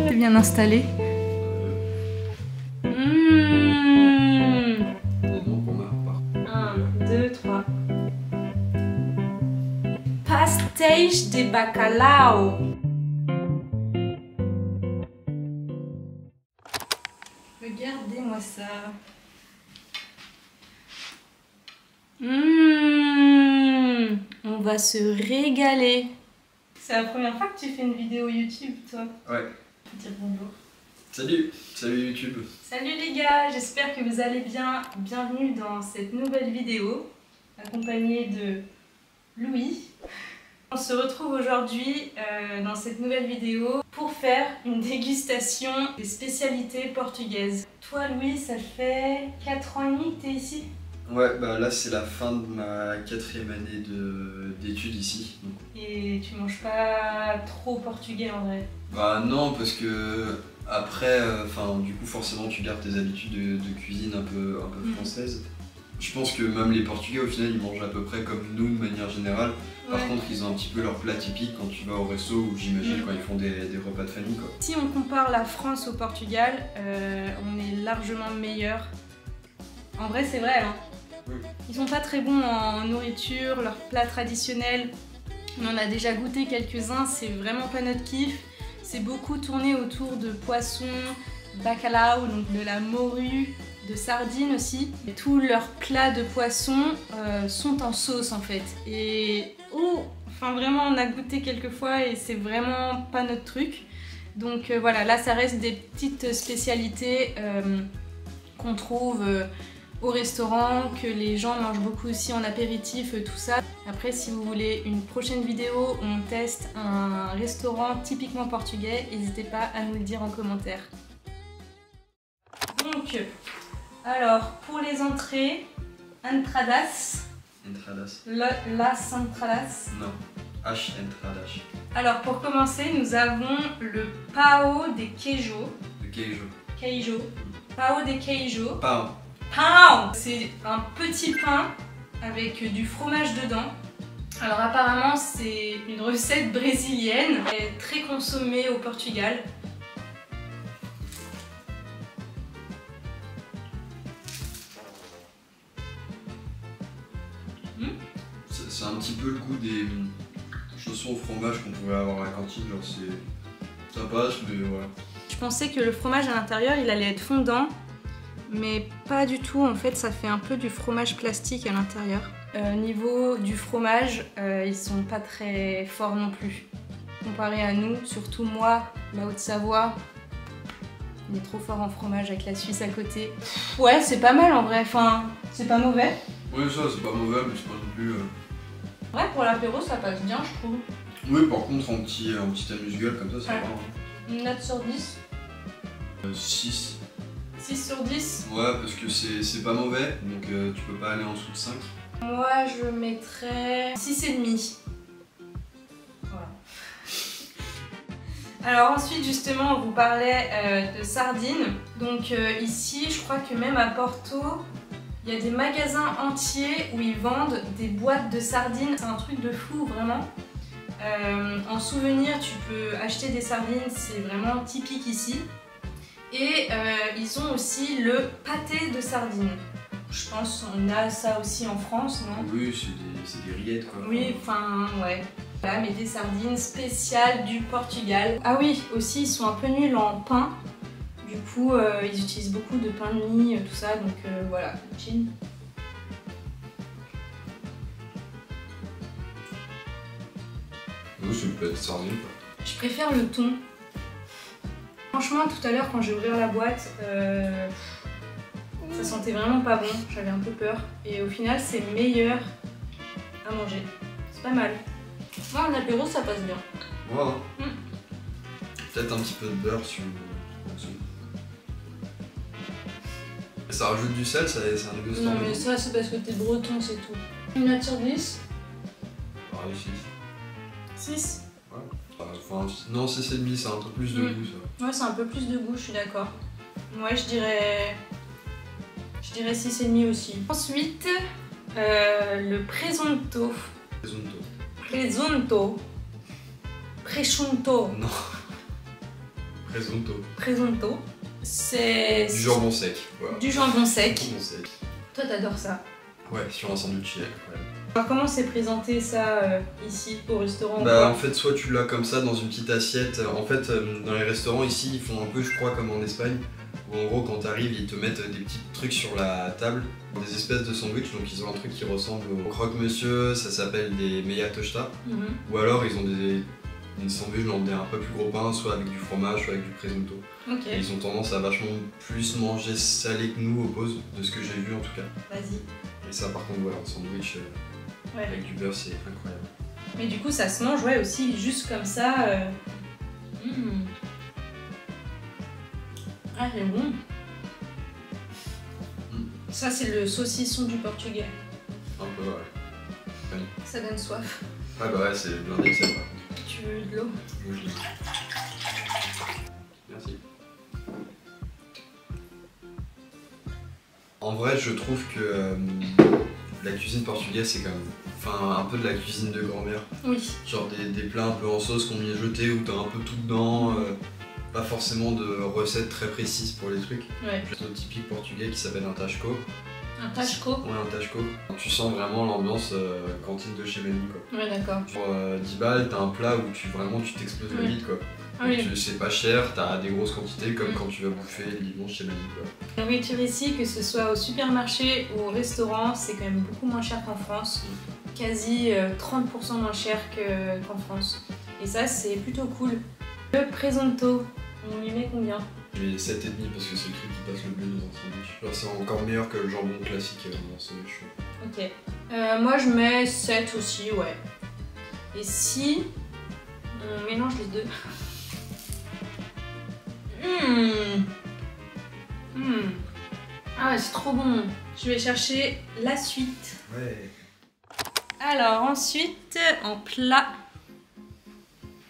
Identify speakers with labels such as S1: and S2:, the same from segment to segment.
S1: C'est bien installé.
S2: Non, pour ma part.
S1: 1, 2, 3. Pastéis de bacalhau. Regardez-moi ça. On va se régaler. C'est la première fois que tu fais une vidéo YouTube, toi?
S2: Ouais.
S1: Dire bonjour.
S2: Salut YouTube.
S1: Salut les gars, j'espère que vous allez bien. Bienvenue dans cette nouvelle vidéo, accompagnée de Louis. On se retrouve aujourd'hui dans cette nouvelle vidéo pour faire une dégustation des spécialités portugaises. Toi Louis, ça fait 4 ans et demi que tu es ici?
S2: Ouais, bah là c'est la fin de ma 4e année d'études ici.
S1: Et tu manges pas trop portugais en vrai?
S2: Bah non, parce que après, du coup forcément tu gardes tes habitudes de cuisine un peu française. Je pense que même les Portugais au final ils mangent à peu près comme nous de manière générale. Par contre ils ont un petit peu leur plat typique quand tu vas au resto ou j'imagine quand ils font des repas de famille quoi.
S1: Si on compare la France au Portugal, on est largement meilleur. En vrai c'est vrai hein.
S2: Oui.
S1: Ils sont pas très bons en nourriture, leurs plats traditionnels. On en a déjà goûté quelques-uns, c'est vraiment pas notre kiff. C'est beaucoup tourné autour de poissons, bacalhau, donc de la morue, de sardines aussi. Et tous leurs plats de poissons sont en sauce en fait. Et vraiment on a goûté quelques fois et c'est vraiment pas notre truc. Donc voilà, là ça reste des petites spécialités qu'on trouve au restaurant, que les gens mangent beaucoup aussi en apéritif, tout ça. Après, si vous voulez une prochaine vidéo où on teste un restaurant typiquement portugais, n'hésitez pas à nous le dire en commentaire. Donc, alors, pour les entrées, entradas.
S2: Entradas.
S1: Las entradas.
S2: Non, H entradas.
S1: Alors, pour commencer, nous avons le pão de queijo.
S2: De queijo.
S1: Queijo. Pão de queijo.
S2: Pão.
S1: Pão! C'est un petit pain avec du fromage dedans. Alors apparemment c'est une recette brésilienne, très consommée au Portugal.
S2: C'est un petit peu le goût des chaussons au fromage qu'on pouvait avoir à la cantine, genre ça passe mais voilà.
S1: Je pensais que le fromage à l'intérieur il allait être fondant, mais pas du tout, en fait ça fait un peu du fromage plastique à l'intérieur. Niveau du fromage, ils sont pas très forts non plus, comparé à nous, surtout moi, la Haute-Savoie. On est trop fort en fromage avec la Suisse à côté. Ouais, c'est pas mal en vrai, enfin, c'est pas mauvais.
S2: Oui, ça c'est pas mauvais, mais c'est pas non plus...
S1: Ouais, pour l'apéro ça passe bien je trouve.
S2: Oui, par contre en petit amuse-gueule comme ça, ça va.
S1: Une note sur 10?
S2: 6.
S1: 6 sur 10?
S2: Ouais, parce que c'est pas mauvais, donc tu peux pas aller en dessous de 5.
S1: Moi je mettrais 6,5. Voilà. Alors ensuite justement on vous parlait de sardines. Donc ici je crois que même à Porto, il y a des magasins entiers où ils vendent des boîtes de sardines. C'est un truc de fou vraiment. En souvenir tu peux acheter des sardines, c'est vraiment typique ici. Et ils ont aussi le pâté de sardines. Je pense qu'on a ça aussi en France, non?
S2: Oui, c'est des rillettes quoi.
S1: Oui, enfin, ouais. Voilà, mais des sardines spéciales du Portugal. Ah oui, aussi ils sont un peu nuls en pain. Du coup, ils utilisent beaucoup de pain de mie, tout ça, donc voilà, chin.
S2: Oui, c'est une petite sardine quoi.
S1: Je préfère le thon. Franchement, tout à l'heure, quand j'ai ouvert la boîte, ça sentait vraiment pas bon, j'avais un peu peur. Et au final, c'est meilleur à manger. C'est pas mal. Moi, en apéro, ça passe bien.
S2: Voilà. Peut-être un petit peu de beurre sur ça rajoute du sel, c'est un dégustant.
S1: Non, mais ça, c'est parce que t'es breton, c'est tout. Une note sur 10?
S2: Pareil, 6.
S1: 6?
S2: Ouais. Enfin, non, 6,5, c'est un peu plus de goût ça.
S1: Ouais, c'est un peu plus de goût, je suis d'accord. Ouais, je dirais 6,5 aussi. Ensuite, le presunto.
S2: Presunto.
S1: Presunto. Presunto.
S2: Non. Presunto.
S1: Presunto. C'est...
S2: Du jambon sec. Voilà.
S1: Du jambon sec.
S2: Jambon sec.
S1: Toi, t'adores ça.
S2: Ouais, sur un sandwich, ouais.
S1: Alors, comment c'est présenté ça ici au restaurant?
S2: Bah en fait soit tu l'as comme ça dans une petite assiette. En fait dans les restaurants ici ils font un peu je crois comme en Espagne où en gros quand t'arrives ils te mettent des petits trucs sur la table, des espèces de sandwich, donc ils ont un truc qui ressemble au croque-monsieur, ça s'appelle des meia tosta, ou alors ils ont des sandwichs dans des un peu plus gros pain, soit avec du fromage, soit avec du presunto.
S1: Ok.
S2: Et ils ont tendance à vachement plus manger salé que nous au pose, de ce que j'ai vu en tout cas.
S1: Vas-y.
S2: Et ça par contre voilà, un sandwich avec du beurre c'est incroyable.
S1: Mais du coup ça se mange ouais aussi juste comme ça. Ah c'est bon. Ça c'est le saucisson du Portugais.
S2: Un peu ouais.
S1: Ça donne soif.
S2: Ah bah ouais c'est blindé ça par contre.
S1: Tu veux de l'eau?
S2: Oui. Merci. En vrai, je trouve que la cuisine portugaise, c'est quand même un peu de la cuisine de grand-mère.
S1: Oui.
S2: Genre des plats un peu en sauce qu'on y a jeté où t'as un peu tout dedans. Pas forcément de recettes très précises pour les trucs.
S1: Ouais.
S2: Juste un typique portugais qui s'appelle un tasco.
S1: Un tachko?
S2: Ouais, un tasco. Tu sens vraiment l'ambiance cantine de chez Manu quoi.
S1: Ouais d'accord.
S2: Pour 10 balles, t'as un plat où tu t'exploses la bite quoi.
S1: Ah oui.
S2: C'est pas cher, t'as des grosses quantités comme quand tu vas bouffer le dimanche chez Manu quoi.
S1: La nourriture ici, que ce soit au supermarché ou au restaurant, c'est quand même beaucoup moins cher qu'en France. Quasi 30% moins cher qu'en France. Et ça c'est plutôt cool. Le presunto, on lui met combien?
S2: Je mets 7,5 parce que c'est le truc qui passe le mieux dans un sandwich. Genre c'est encore meilleur que le jambon classique dans un sandwich.
S1: Ok. Moi je mets 7 aussi, ouais. Et si on mélange les deux. Ah ouais, c'est trop bon. Je vais chercher la suite.
S2: Ouais.
S1: Alors ensuite, en plat.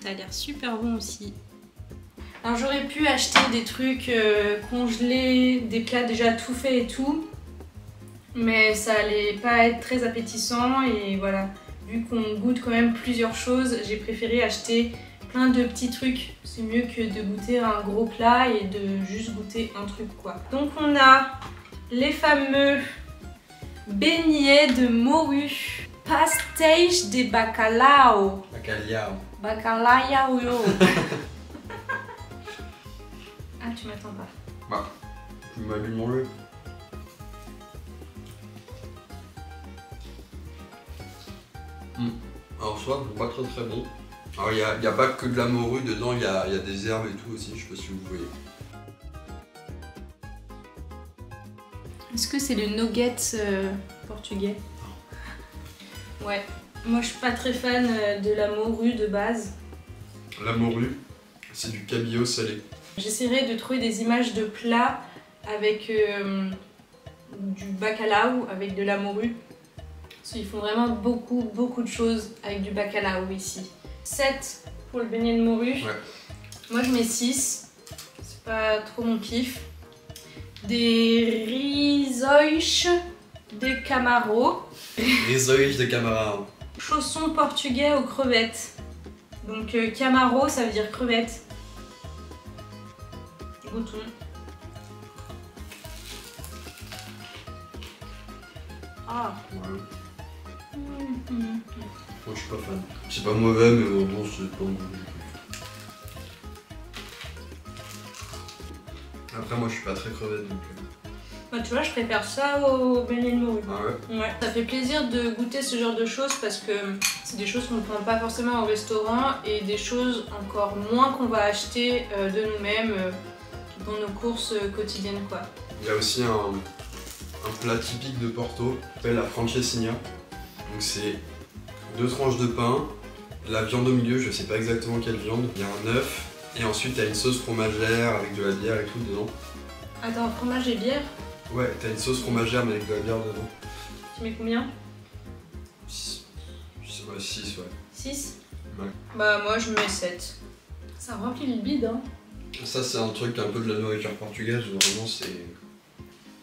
S1: Ça a l'air super bon aussi. Alors j'aurais pu acheter des trucs congelés, des plats déjà tout faits et tout. Mais ça allait pas être très appétissant et voilà. Vu qu'on goûte quand même plusieurs choses, j'ai préféré acheter plein de petits trucs. C'est mieux que de goûter un gros plat et de juste goûter un truc quoi. Donc on a les fameux beignets de morue. Pastéis de bacalhau.
S2: Bacalhau.
S1: Bacalhau. Ah, tu m'attends pas.
S2: Bah, tu m'as vu manger. Alors soit, pas très bon. Alors il n'y a pas que de la morue dedans, il y a des herbes et tout aussi, je sais pas si vous voyez.
S1: Est-ce que c'est le nuggets portugais? Ouais, moi je suis pas très fan de la morue de base.
S2: La morue, c'est du cabillaud salé.
S1: J'essaierai de trouver des images de plats avec du bacalhau, avec de la morue. Parce qu'ils font vraiment beaucoup de choses avec du bacalhau ici. 7 pour le beignet de morue.
S2: Ouais.
S1: Moi je mets 6. C'est pas trop mon kiff. Des risóis de camarão.
S2: Risóis de camarão.
S1: Chaussons portugais aux crevettes. Donc camarão ça veut dire crevette. Goûtons. Ah.
S2: Ouais. Moi je suis pas fan. C'est pas mauvais mais bon c'est pas mauvais. Après moi je suis pas très crevette donc...
S1: Bah, tu vois je préfère ça au beignet de morue.
S2: Ah ouais?
S1: Ouais. Ça fait plaisir de goûter ce genre de choses parce que c'est des choses qu'on ne prend pas forcément au restaurant et des choses encore moins qu'on va acheter de nous-mêmes dans nos courses quotidiennes quoi.
S2: Il y a aussi un plat typique de Porto, qui s'appelle la francesinha. Donc c'est 2 tranches de pain, de la viande au milieu, je sais pas exactement quelle viande, il y a un œuf, et ensuite t'as une sauce fromagère avec de la bière et tout dedans.
S1: Attends, fromage et bière?
S2: Ouais, t'as une sauce fromagère mais avec de la bière dedans.
S1: Tu mets combien?
S2: 6. Je sais pas, 6 ouais.
S1: 6?
S2: Ouais.
S1: Bah moi je mets 7. Ça remplit le bide hein.
S2: Ça c'est un truc un peu de la nourriture portugaise, vraiment c'est...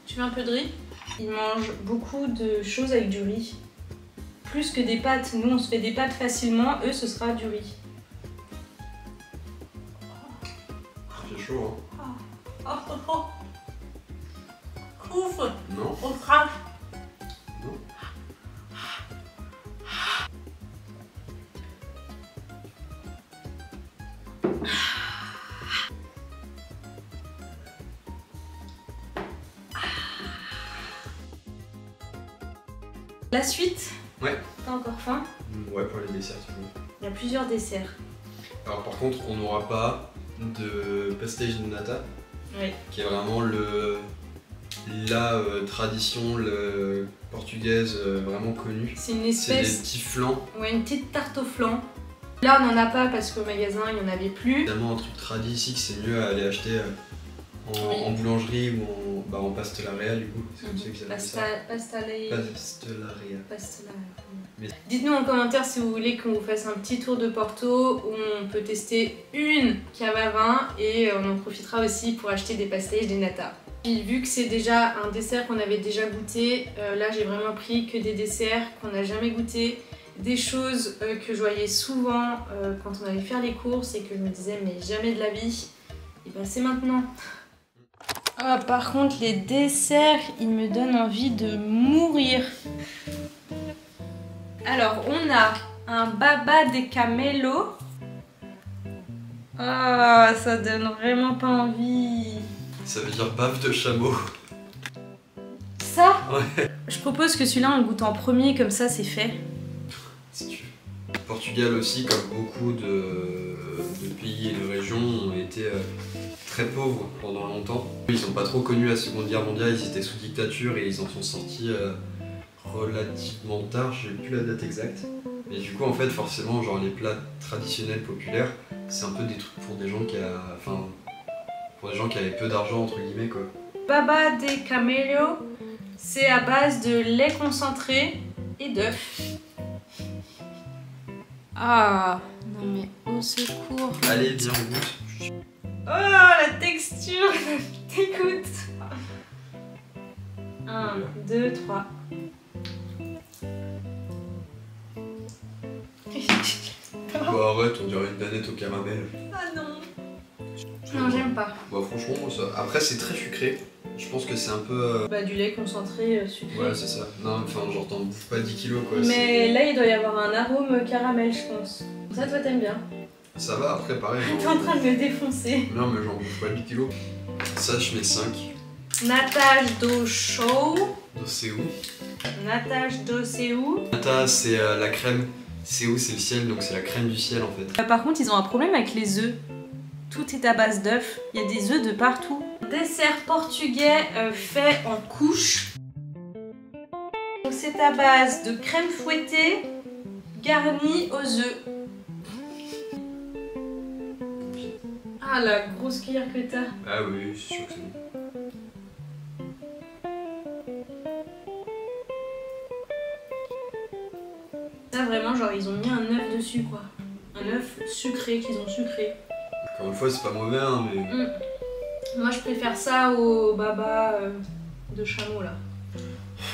S1: Tu veux un peu de riz? Ils mangent beaucoup de choses avec du riz. plus que des pâtes. Nous, on se fait des pâtes facilement. Eux, ce sera du riz.
S2: C'est chaud, hein.
S1: Ouf.
S2: Non.
S1: On crache.
S2: Non.
S1: La suite.
S2: Ouais.
S1: T'as encore faim?
S2: Ouais, pour les desserts toujours.
S1: Il y a plusieurs desserts.
S2: Alors par contre, on n'aura pas de pastéis de nata,
S1: Oui.
S2: qui est vraiment la tradition portugaise vraiment connue.
S1: C'est une
S2: C'est des
S1: espèce...
S2: petits flancs.
S1: Ouais, une petite tarte au flan. Là, on n'en a pas parce qu'au magasin, il n'y en avait plus.
S2: Tellement un truc tradit ici que c'est mieux à aller acheter en boulangerie ou en pastelaria du coup. C'est comme ça qu'ils appellent ça.
S1: Pastelaria.
S2: Pastelaria. Mais-
S1: Dites-nous en commentaire si vous voulez qu'on vous fasse un petit tour de Porto où on peut tester une cave à vin et on en profitera aussi pour acheter des pastéis de nata. Et vu que c'est déjà un dessert qu'on avait déjà goûté, là j'ai vraiment pris que des desserts qu'on n'a jamais goûté, des choses que je voyais souvent quand on allait faire les courses et que je me disais mais jamais de la vie, et ben c'est maintenant. Ah, par contre les desserts, ils me donnent envie de mourir. Alors on a un baba de camelo. Ah, ça donne vraiment pas envie.
S2: Ça veut dire bave de chameau.
S1: Ça?
S2: Ouais.
S1: Je propose que celui-là on le goûte en premier, comme ça c'est fait.
S2: Si tu veux. Portugal aussi, comme beaucoup de pays et de régions, ont été très pauvres pendant longtemps. Ils sont pas trop connus la Seconde Guerre mondiale, ils étaient sous dictature et ils en sont sortis relativement tard, j'ai plus la date exacte. Et du coup en fait forcément genre les plats traditionnels populaires, c'est un peu des trucs pour des gens qui avaient peu d'argent entre guillemets quoi.
S1: Baba de camelo, c'est à base de lait concentré et d'œufs. Ah, non mais au secours.
S2: Allez, viens on goûte.
S1: Oh, la texture, t'écoutes. 1, 2, 3.
S2: Bah arrête, on dirait une planète au caramel.
S1: Ah non. Non, j'aime pas.
S2: Bah franchement, ça... après c'est très sucré. Je pense que c'est un peu...
S1: Bah du lait concentré sucré.
S2: Ouais, c'est ça. Non, enfin genre t'en bouffes pas 10 kilos quoi.
S1: Mais là, il doit y avoir un arôme caramel, je pense. Ça, toi, t'aimes bien.
S2: Ça va, après pareil.
S1: T'es en train de me défoncer.
S2: Non mais j'en bouffe pas 10 kilos. Ça je mets 5.
S1: Natage do show.
S2: C'est où?
S1: Natage do c'est où?
S2: Nata c'est la crème. C'est où? C'est le ciel, donc c'est la crème du ciel en fait.
S1: Par contre, ils ont un problème avec les œufs. Tout est à base d'œufs. Il y a des œufs de partout. Dessert portugais fait en couches. Donc c'est à base de crème fouettée garnie aux œufs. Ah, la grosse cuillère que t'as.
S2: Ah oui, c'est sûr que c'est bon.
S1: Ça vraiment, genre ils ont mis un œuf dessus quoi. Un œuf sucré qu'ils ont sucré.
S2: Encore une fois, c'est pas mauvais hein, mais...
S1: Moi je préfère ça au baba de chameau là.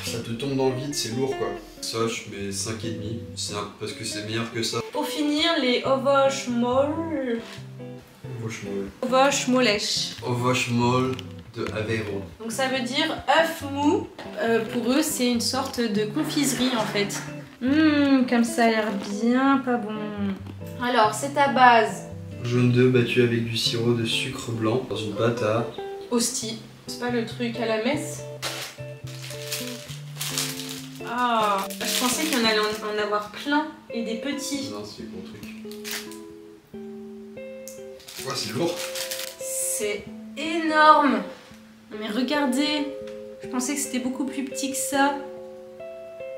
S2: Ça te tombe dans le vide, c'est lourd quoi. Ça, je mets 5,5. Parce que c'est meilleur que ça.
S1: Pour finir, les ovos molle. Ovos molesh.
S2: Ovos molle de Aveiro.
S1: Donc ça veut dire œuf mou. Pour eux, c'est une sorte de confiserie en fait. Comme ça a l'air bien pas bon. Alors, c'est à base
S2: Jaune d'œuf battu avec du sirop de sucre blanc dans une pâte à...
S1: hostie. C'est pas le truc à la messe? Ah, je pensais qu'il y en allait en avoir plein et des petits.
S2: Non, c'est le bon truc. Ouais, c'est lourd.
S1: C'est énorme. Non mais regardez, je pensais que c'était beaucoup plus petit que ça.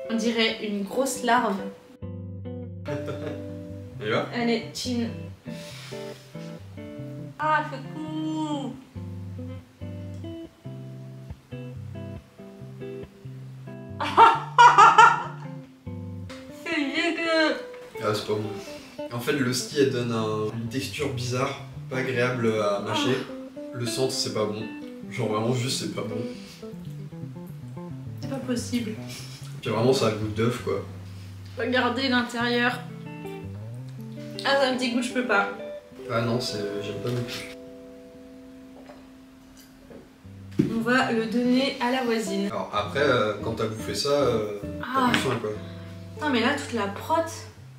S1: On dirait une grosse larve.
S2: Et là?
S1: Allez, chin. Ah, fait coup. C'est dégueu.
S2: Ah, c'est pas bon. En fait, l'hostie, elle donne une texture bizarre, pas agréable à mâcher. Le centre, c'est pas bon. Genre vraiment juste, c'est pas bon.
S1: C'est pas possible.
S2: Puis vraiment, ça a le goût d'œuf, quoi.
S1: Regardez l'intérieur. Ah, ça me dégoûte, je peux pas.
S2: Ah non, j'aime pas non plus.
S1: On va le donner à la voisine.
S2: Alors après, quand t'as bouffé ça, t'as plus faim quoi.
S1: Non mais là, toute la prot,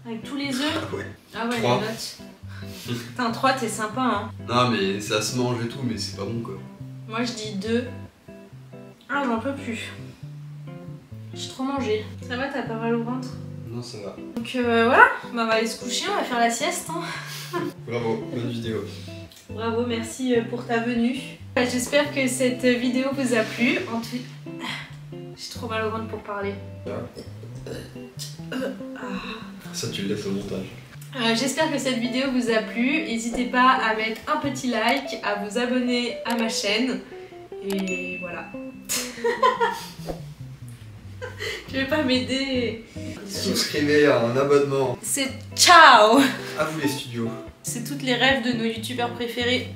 S1: avec tous les œufs.
S2: Ah ouais.
S1: Ah ouais,
S2: 3.
S1: les notes. Putain, 3, t'es sympa, hein.
S2: Non mais ça se mange et tout, mais c'est pas bon quoi.
S1: Moi, je dis 2. Ah, j'en peux plus. J'ai trop mangé. Ça va, t'as pas mal au ventre?
S2: Non, ça va.
S1: Donc voilà, bah, on va aller se coucher, on va faire la sieste. Hein.
S2: Bravo, bonne vidéo.
S1: Bravo, merci pour ta venue. J'espère que cette vidéo vous a plu. J'ai trop mal au ventre pour parler.
S2: Ça, tu le laisses au montage.
S1: J'espère que cette vidéo vous a plu. N'hésitez pas à mettre un petit like, à vous abonner à ma chaîne. Et voilà. Tu veux pas m'aider?
S2: Souscrivez à un abonnement.
S1: C'est ciao!
S2: À vous les studios.
S1: C'est toutes les rêves de nos youtubeurs préférés.